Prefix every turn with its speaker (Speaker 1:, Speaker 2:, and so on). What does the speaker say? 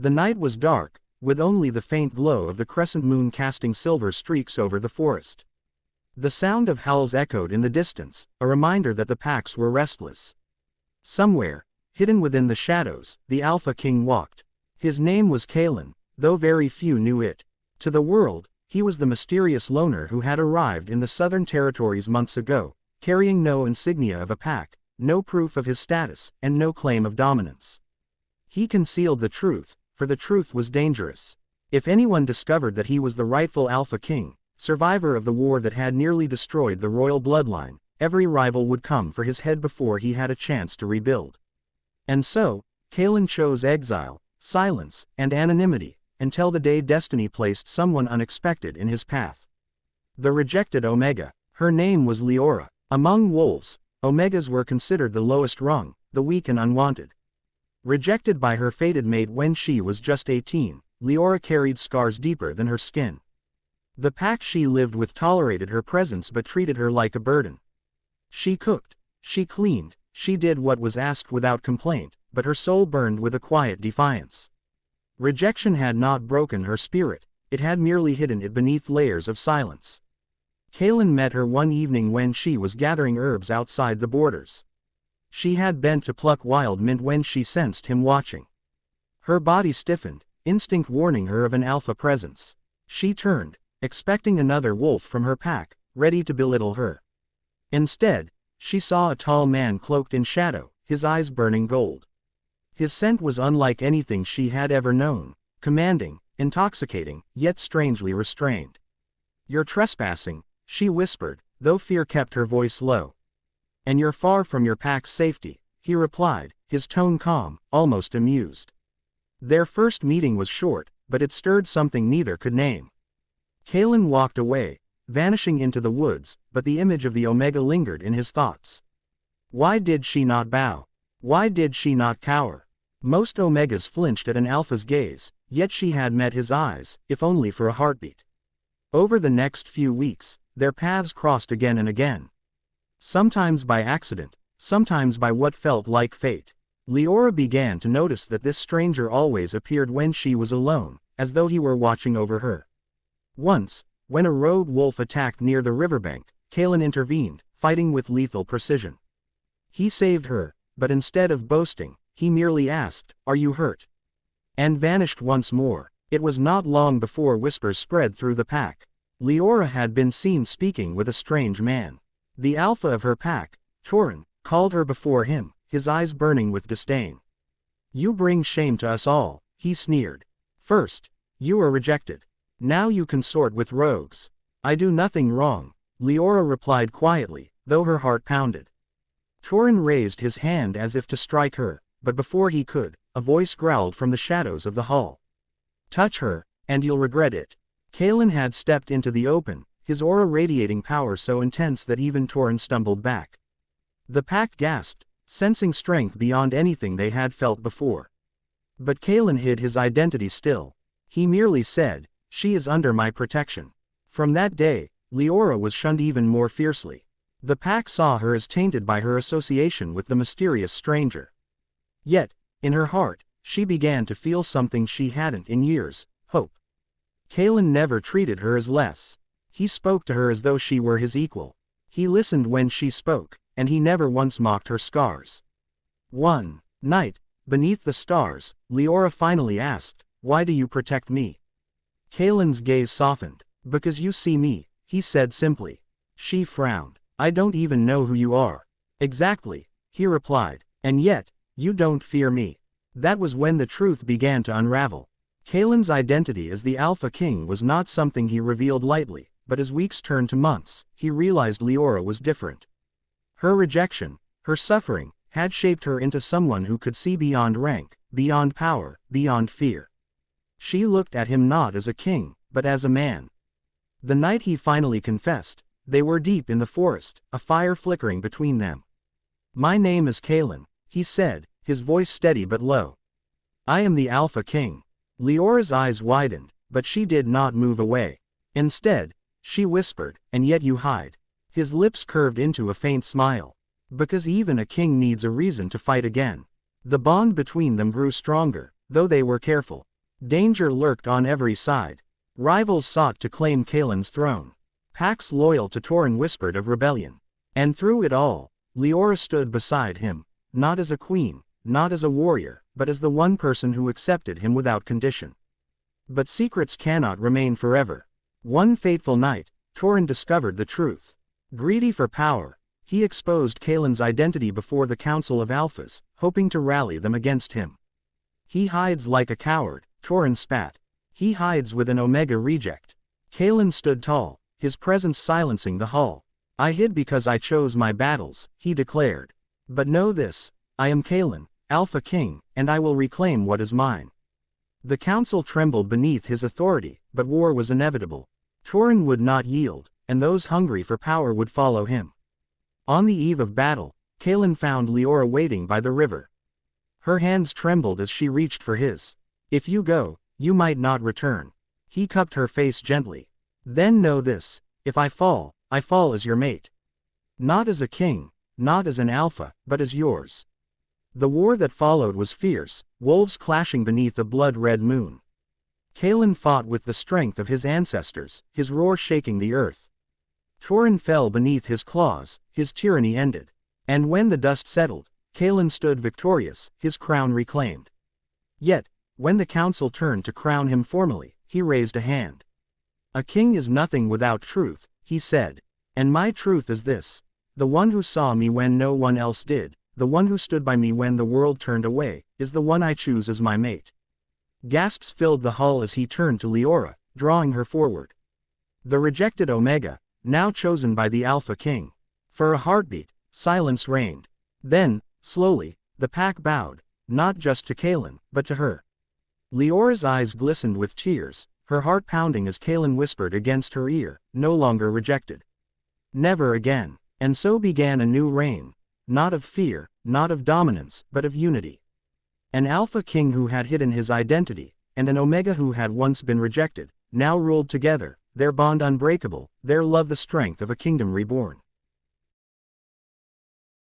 Speaker 1: The night was dark, with only the faint glow of the crescent moon casting silver streaks over the forest. The sound of howls echoed in the distance, a reminder that the packs were restless. Somewhere, hidden within the shadows, the Alpha King walked. His name was Kalen, though very few knew it. To the world, he was the mysterious loner who had arrived in the Southern Territories months ago, carrying no insignia of a pack, no proof of his status, and no claim of dominance. He concealed the truth, for the truth was dangerous. If anyone discovered that he was the rightful Alpha King, survivor of the war that had nearly destroyed the royal bloodline, every rival would come for his head before he had a chance to rebuild. And so, Kalen chose exile, silence, and anonymity, until the day destiny placed someone unexpected in his path. The rejected Omega. Her name was Leora. Among wolves, Omegas were considered the lowest rung, the weak and unwanted. Rejected by her fated mate when she was just 18, Leora carried scars deeper than her skin. The pack she lived with tolerated her presence but treated her like a burden. She cooked, she cleaned, she did what was asked without complaint, but her soul burned with a quiet defiance. Rejection had not broken her spirit, it had merely hidden it beneath layers of silence. Kalen met her one evening when she was gathering herbs outside the borders. She had bent to pluck wild mint when she sensed him watching. Her body stiffened, instinct warning her of an alpha presence. She turned, expecting another wolf from her pack, ready to belittle her. Instead, she saw a tall man cloaked in shadow, his eyes burning gold. His scent was unlike anything she had ever known, commanding, intoxicating, yet strangely restrained. "You're trespassing," she whispered, though fear kept her voice low. "And you're far from your pack's safety," he replied, his tone calm, almost amused. Their first meeting was short, but it stirred something neither could name. Kalen walked away, vanishing into the woods, but the image of the Omega lingered in his thoughts. Why did she not bow? Why did she not cower? Most Omegas flinched at an Alpha's gaze, yet she had met his eyes, if only for a heartbeat. Over the next few weeks, their paths crossed again and again. Sometimes by accident, sometimes by what felt like fate. Leora began to notice that this stranger always appeared when she was alone, as though he were watching over her. Once, when a rogue wolf attacked near the riverbank, Kalen intervened, fighting with lethal precision. He saved her, but instead of boasting, he merely asked, "Are you hurt?" and vanished once more. It was not long before whispers spread through the pack. Leora had been seen speaking with a strange man. The alpha of her pack, Torin, called her before him, his eyes burning with disdain. "You bring shame to us all," he sneered. "First, you were rejected. Now you consort with rogues." "I do nothing wrong," Leora replied quietly, though her heart pounded. Torin raised his hand as if to strike her, but before he could, a voice growled from the shadows of the hall. "Touch her, and you'll regret it." Kalen had stepped into the open, his aura radiating power so intense that even Torin stumbled back. The pack gasped, sensing strength beyond anything they had felt before. But Kalen hid his identity still. He merely said, "She is under my protection." From that day, Leora was shunned even more fiercely. The pack saw her as tainted by her association with the mysterious stranger. Yet, in her heart, she began to feel something she hadn't in years: hope. Kalen never treated her as less. He spoke to her as though she were his equal. He listened when she spoke, and he never once mocked her scars. One night, beneath the stars, Leora finally asked, "Why do you protect me?" Kalen's gaze softened. "Because you see me," he said simply. She frowned. "I don't even know who you are." "Exactly," he replied. "And yet, you don't fear me." That was when the truth began to unravel. Kalen's identity as the Alpha King was not something he revealed lightly, but as weeks turned to months, he realized Leora was different. Her rejection, her suffering, had shaped her into someone who could see beyond rank, beyond power, beyond fear. She looked at him not as a king, but as a man. The night he finally confessed, they were deep in the forest, a fire flickering between them. "My name is Kalen," he said, his voice steady but low. "I am the Alpha King." Leora's eyes widened, but she did not move away. Instead, she whispered, "And yet you hide." His lips curved into a faint smile. "Because even a king needs a reason to fight again." The bond between them grew stronger, though they were careful. Danger lurked on every side. Rivals sought to claim Kaelin's throne. Packs loyal to Torin whispered of rebellion. And through it all, Leora stood beside him, not as a queen, not as a warrior, but as the one person who accepted him without condition. But secrets cannot remain forever. One fateful night, Torin discovered the truth. Greedy for power, he exposed Kaelin's identity before the Council of Alphas, hoping to rally them against him. He hides like a coward, Torin spat. He hides with an Omega reject. Kaelin stood tall, his presence silencing the hall. I hid because I chose my battles, he declared. But know this, I am Kaelin, Alpha King, and I will reclaim what is mine. The council trembled beneath his authority, but war was inevitable. Torin would not yield, and those hungry for power would follow him. On the eve of battle, Kaelin found Leora waiting by the river. Her hands trembled as she reached for his. If you go, you might not return. He cupped her face gently. Then know this, if I fall as your mate. Not as a king, not as an alpha, but as yours. The war that followed was fierce, wolves clashing beneath a blood-red moon. Kaelin fought with the strength of his ancestors, his roar shaking the earth. Torin fell beneath his claws, his tyranny ended. And when the dust settled, Kaelin stood victorious, his crown reclaimed. Yet, when the council turned to crown him formally, he raised a hand. A king is nothing without truth, he said. And my truth is this. The one who saw me when no one else did, the one who stood by me when the world turned away, is the one I choose as my mate. Gasps filled the hall as he turned to Leora, drawing her forward. The rejected Omega, now chosen by the Alpha King. For a heartbeat, silence reigned. Then, slowly, the pack bowed, not just to Kaelin, but to her. Leora's eyes glistened with tears, her heart pounding as Kaelin whispered against her ear, no longer rejected. Never again. And so began a new reign. Not of fear, not of dominance, but of unity. An Alpha King who had hidden his identity, and an Omega who had once been rejected, now ruled together, their bond unbreakable, their love the strength of a kingdom reborn.